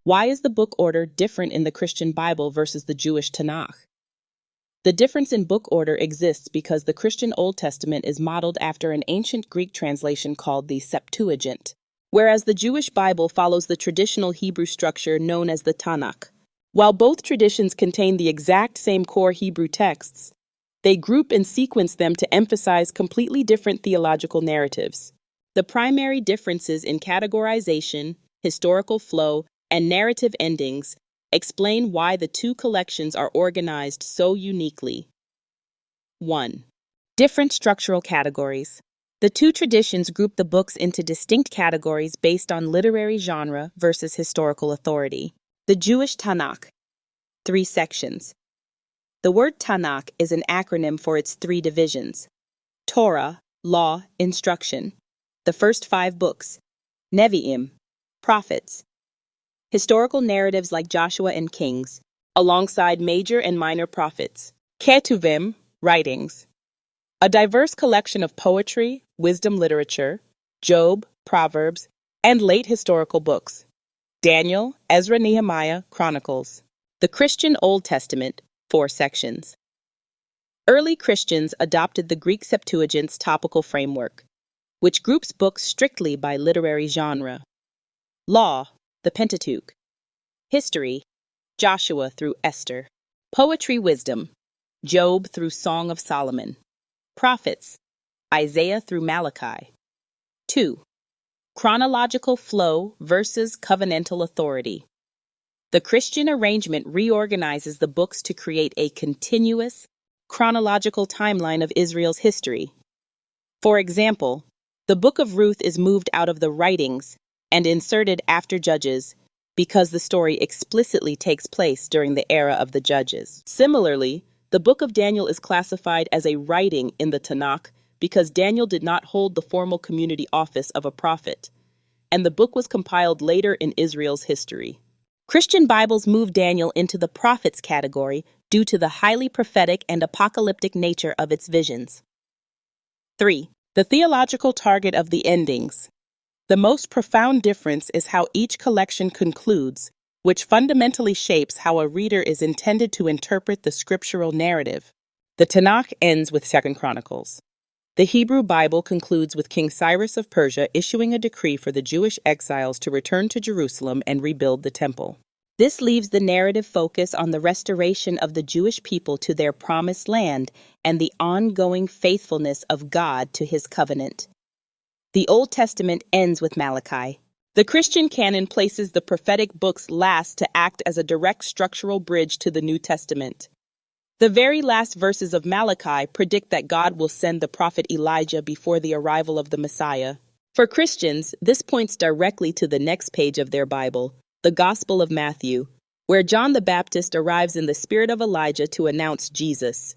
Why is the book order different in the Christian Bible versus the Jewish Tanakh? The difference in book order exists because the Christian Old Testament is modeled after an ancient Greek translation called the Septuagint, whereas the Jewish Bible follows the traditional Hebrew structure known as the Tanakh. While both traditions contain the exact same core Hebrew texts, they group and sequence them to emphasize completely different theological narratives. The primary differences in categorization, historical flow, and narrative endings explain why the two collections are organized so uniquely. 1. Different structural categories. The two traditions group the books into distinct categories based on literary genre versus historical authority. The Jewish Tanakh. 3 sections. The word Tanakh is an acronym for its 3 divisions: Torah, law, instruction, the first 5 books; Nevi'im, prophets, historical narratives like Joshua and Kings, alongside major and minor prophets; Ketuvim, writings, a diverse collection of poetry, wisdom literature, Job, Proverbs, and late historical books; Daniel, Ezra, Nehemiah, Chronicles. The Christian Old Testament, 4 sections. Early Christians adopted the Greek Septuagint's topical framework, which groups books strictly by literary genre. Law, the Pentateuch; history, Joshua through Esther; poetry, wisdom, Job through Song of Solomon; prophets, Isaiah through Malachi. 2. Chronological flow versus covenantal authority. The Christian arrangement reorganizes the books to create a continuous, chronological timeline of Israel's history. For example, the Book of Ruth is moved out of the writings and inserted after Judges because the story explicitly takes place during the era of the Judges. Similarly, the Book of Daniel is classified as a writing in the Tanakh because Daniel did not hold the formal community office of a prophet, and the book was compiled later in Israel's history. Christian Bibles move Daniel into the prophets category due to the highly prophetic and apocalyptic nature of its visions. 3. The theological target of the endings. The most profound difference is how each collection concludes, which fundamentally shapes how a reader is intended to interpret the scriptural narrative. The Tanakh ends with 2 Chronicles. The Hebrew Bible concludes with King Cyrus of Persia issuing a decree for the Jewish exiles to return to Jerusalem and rebuild the temple. This leaves the narrative focus on the restoration of the Jewish people to their promised land and the ongoing faithfulness of God to his covenant. The Old Testament ends with Malachi. The Christian canon places the prophetic books last to act as a direct structural bridge to the New Testament. The very last verses of Malachi predict that God will send the prophet Elijah before the arrival of the Messiah. For Christians, this points directly to the next page of their Bible, the Gospel of Matthew, where John the Baptist arrives in the spirit of Elijah to announce Jesus.